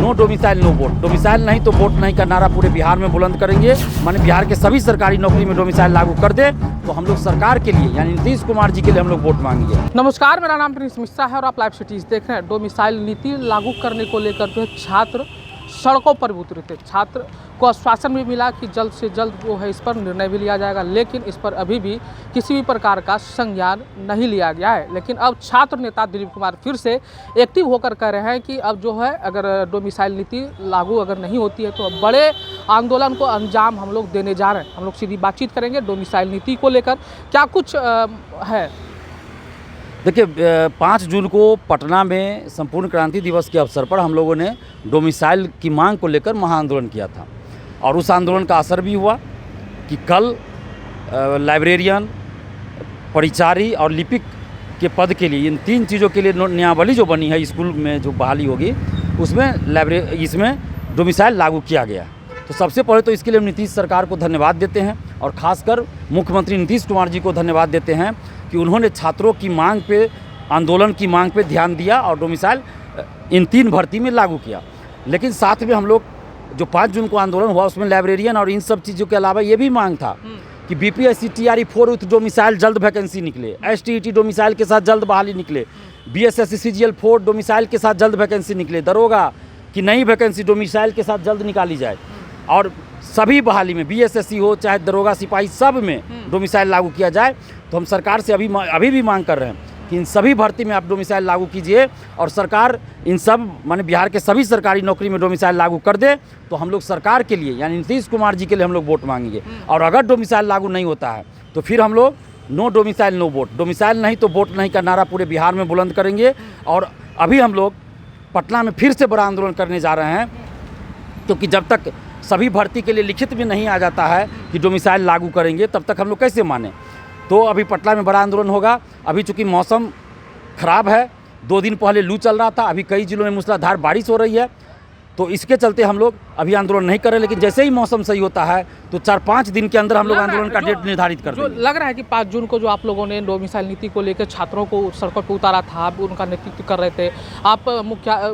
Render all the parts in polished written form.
No domicile no vote, domicile नहीं तो vote नहीं का नारा पूरे बिहार में बुलंद करेंगे। माने बिहार के सभी सरकारी नौकरी में डोमिसाइल लागू कर दे तो हम लोग सरकार के लिए यानी नीतीश कुमार जी के लिए हम लोग वोट मांगेंगे। नमस्कार, मेरा नाम प्रिंस मिश्रा है और आप लाइव सिटीज़ देख रहे हैं। डोमिसाइल नीति लागू करने को लेकर जो है छात्र सड़कों पर भी उतरे थे। छात्र को आश्वासन भी मिला कि जल्द से जल्द जो है इस पर निर्णय भी लिया जाएगा, लेकिन इस पर अभी भी किसी भी प्रकार का संज्ञान नहीं लिया गया है। लेकिन अब छात्र नेता दिलीप कुमार फिर से एक्टिव होकर कह रहे हैं कि अब जो है अगर डोमिसाइल नीति लागू अगर नहीं होती है तो अब बड़े आंदोलन को अंजाम हम लोग देने जा रहे हैं। हम लोग सीधी बातचीत करेंगे डोमिसाइल नीति को लेकर, क्या कुछ है। देखिए 5 जून को पटना में संपूर्ण क्रांति दिवस के अवसर पर हम लोगों ने डोमिसाइल की मांग को लेकर महाआंदोलन किया था और उस आंदोलन का असर भी हुआ कि कल लाइब्रेरियन, परिचारी और लिपिक के पद के लिए इन 3 चीज़ों के लिए नियमावली जो बनी है स्कूल में जो बहाली होगी उसमें इसमें डोमिसाइल लागू किया गया। तो सबसे पहले तो इसके लिए हम नीतीश सरकार को धन्यवाद देते हैं और ख़ासकर मुख्यमंत्री नीतीश कुमार जी को धन्यवाद देते हैं कि उन्होंने छात्रों की मांग पे, आंदोलन की मांग पे ध्यान दिया और डोमिसाइल इन 3 भर्ती में लागू किया। लेकिन साथ में हम लोग जो 5 जून को आंदोलन हुआ उसमें लाइब्रेरियन और इन सब चीज़ों के अलावा ये भी मांग था कि BPSC TRE 4 विथ डोमिसाइल जल्द वैकेंसी निकले, STET डोमिसाइल के साथ जल्द बहाली निकले, BSSC CGL 4 डोमिसाइल के साथ जल्द वैकेंसी निकले, दरोगा की नई वैकेंसी डोमिसाइल के साथ जल्द निकाली जाए और सभी बहाली में BSSC हो चाहे दरोगा सिपाही सब में डोमिसाइल लागू किया जाए। तो हम सरकार से अभी भी मांग कर रहे हैं कि इन सभी भर्ती में आप डोमिसाइल लागू कीजिए और सरकार इन सब माने बिहार के सभी सरकारी नौकरी में डोमिसाइल लागू कर दे तो हम लोग सरकार के लिए यानी नीतीश कुमार जी के लिए हम लोग वोट मांगेंगे। और अगर डोमिसाइल लागू नहीं होता है तो फिर हम लोग no domicile no vote, domicile नहीं तो वोट नहीं का नारा पूरे बिहार में बुलंद करेंगे। और अभी हम लोग पटना में फिर से बड़ा आंदोलन करने जा रहे हैं क्योंकि जब तक सभी भर्ती के लिए लिखित में नहीं आ जाता है कि डोमिसाइल लागू करेंगे तब तक हम लोग कैसे माने। तो अभी पटना में बड़ा आंदोलन होगा। अभी चूँकि मौसम ख़राब है, 2 दिन पहले लू चल रहा था, अभी कई जिलों में मूसलाधार बारिश हो रही है, तो इसके चलते हम लोग अभी आंदोलन नहीं कर रहे। लेकिन जैसे ही मौसम सही होता है तो 4-5 दिन के अंदर हम लोग आंदोलन का डेट निर्धारित कर देंगे। लग रहा है कि 5 जून को जो आप लोगों ने डोमिसाइल नीति को लेकर छात्रों को सड़कों पर उतारा था, आप उनका नेतृत्व कर रहे थे, आप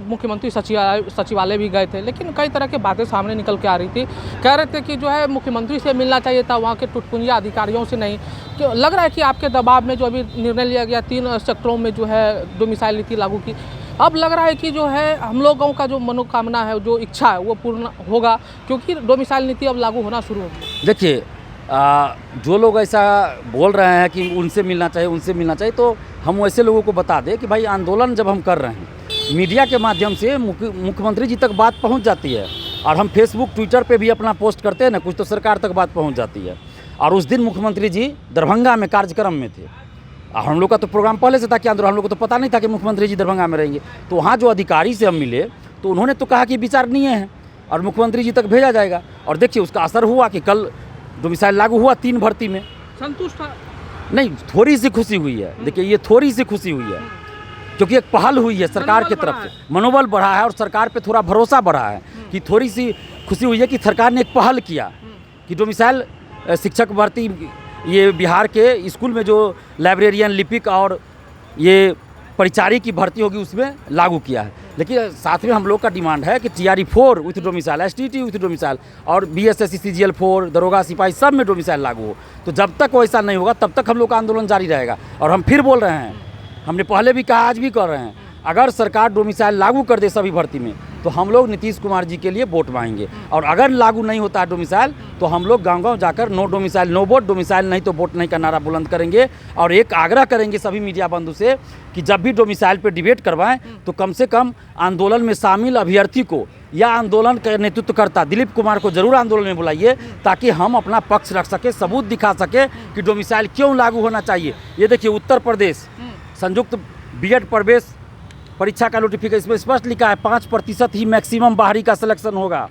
मुख्यमंत्री सचिवालय भी गए थे, लेकिन कई तरह की बातें सामने निकल के आ रही थी। कह रहे थे कि जो है मुख्यमंत्री से मिलना चाहिए था, वहाँ के टुटपुंजिया अधिकारियों से नहीं। क्यों लग रहा है कि आपके दबाव में जो अभी निर्णय लिया गया 3 सेक्टरों में जो है डोमिसाइल नीति लागू की, अब लग रहा है कि जो है हम लोगों का जो मनोकामना है, जो इच्छा है वो पूर्ण होगा क्योंकि डोमिसाइल नीति अब लागू होना शुरू होगी। देखिए जो लोग ऐसा बोल रहे हैं कि उनसे मिलना चाहिए तो हम वैसे लोगों को बता दें कि भाई आंदोलन जब हम कर रहे हैं मीडिया के माध्यम से मुख्यमंत्री जी तक बात पहुंच जाती है और हम फेसबुक ट्विटर पे भी अपना पोस्ट करते हैं ना, कुछ तो सरकार तक बात पहुंच जाती है। और उस दिन मुख्यमंत्री जी दरभंगा में कार्यक्रम में थे और हम लोग का तो प्रोग्राम पहले से था कि आंदोलन, हम लोग को तो पता नहीं था कि मुख्यमंत्री जी दरभंगा में रहेंगे। तो वहाँ जो अधिकारी से हम मिले तो उन्होंने तो कहा कि विचारणीय है और मुख्यमंत्री जी तक भेजा जाएगा। और देखिए उसका असर हुआ कि कल डोमिसाइल लागू हुआ 3 भर्ती में। संतुष्ट नहीं, थोड़ी सी खुशी हुई है। देखिए ये थोड़ी सी खुशी हुई है क्योंकि एक पहल हुई है सरकार की तरफ से, मनोबल बढ़ा है और सरकार पे थोड़ा भरोसा बढ़ा है कि थोड़ी सी खुशी हुई है कि सरकार ने एक पहल किया कि डोमिसाइल शिक्षक भर्ती ये बिहार के स्कूल में जो लाइब्रेरियन, लिपिक और ये परिचारी की भर्ती होगी उसमें लागू किया है। लेकिन साथ में हम लोग का डिमांड है कि TRE 4 with domicile, STET with domicile और BSSC CGL 4 दरोगा सिपाही सब में डोमिसाइल लागू हो। तो जब तक वैसा नहीं होगा तब तक हम लोग का आंदोलन जारी रहेगा। और हम फिर बोल रहे हैं, हमने पहले भी कहा, आज भी कर रहे हैं, अगर सरकार डोमिसाइल लागू कर दे सभी भर्ती में तो हम लोग नीतीश कुमार जी के लिए वोट मांगेंगे। और अगर लागू नहीं होता है डोमिसाइल तो हम लोग गांव-गांव जाकर no domicile no vote, domicile नहीं तो वोट नहीं का नारा बुलंद करेंगे। और एक आग्रह करेंगे सभी मीडिया बंधु से कि जब भी डोमिसाइल पे डिबेट करवाएं तो कम से कम आंदोलन में शामिल अभ्यर्थी को या आंदोलन का नेतृत्व करता दिलीप कुमार को जरूर आंदोलन में बुलाइए ताकि हम अपना पक्ष रख सके, सबूत दिखा सके कि डोमिसाइल क्यों लागू होना चाहिए। ये देखिए उत्तर प्रदेश संयुक्त B.Ed प्रवेश परीक्षा का नोटिफिकेशन इसमें स्पष्ट लिखा है 5% ही मैक्सिमम बाहरी का सिलेक्शन होगा।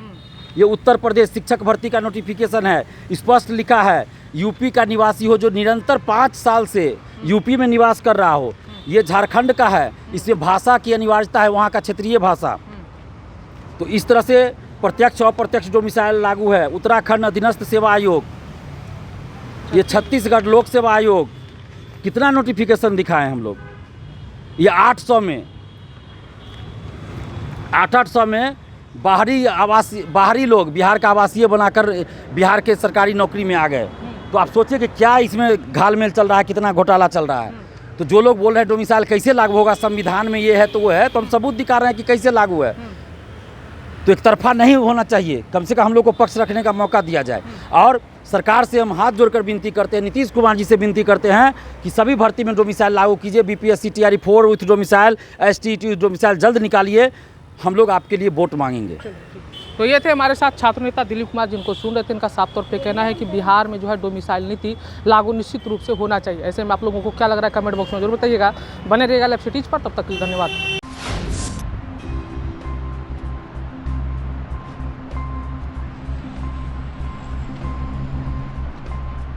ये उत्तर प्रदेश शिक्षक भर्ती का नोटिफिकेशन है, स्पष्ट लिखा है यूपी का निवासी हो जो निरंतर 5 साल से यूपी में निवास कर रहा हो। ये झारखंड का है, इसमें भाषा की अनिवार्यता है, वहाँ का क्षेत्रीय भाषा। तो इस तरह से प्रत्यक्ष और अप्रत्यक्ष डोमिसाइल लागू है। उत्तराखंड अधीनस्थ सेवा आयोग, ये छत्तीसगढ़ लोक सेवा आयोग, कितना नोटिफिकेशन दिखाएं हम लोग। ये 800 में बाहरी लोग बिहार का आवासीय बनाकर बिहार के सरकारी नौकरी में आ गए। तो आप सोचिए कि क्या इसमें घालमेल चल रहा है, कितना घोटाला चल रहा है। तो जो लोग बोल रहे हैं डोमिसाइल कैसे लागू होगा, संविधान में ये है तो वो है, तो हम सबूत दिखा रहे हैं कि कैसे लागू है। तो एक तरफा नहीं होना चाहिए, कम से कम हम लोग को पक्ष रखने का मौका दिया जाए। और सरकार से हम हाथ जोड़कर विनती करते हैं, नीतीश कुमार जी से विनती करते हैं कि सभी भर्ती में डोमिसाइल लागू कीजिए। BPSC TRE 4 with domicile, STET with domicile जल्द निकालिए। हम लोग आपके लिए वोट मांगेंगे। तो ये थे हमारे साथ छात्र नेता दिलीप कुमार, जिनको सुन रहे थे। इनका साफ तौर पे कहना है कि बिहार में जो है डोमिसाइल नीति लागू निश्चित रूप से होना चाहिए। ऐसे में आप लोगों को क्या लग रहा है कमेंट बॉक्स में जरूर बताइएगा। बने रहिएगा लाइव सिटीज पर, तब तक के लिए धन्यवाद।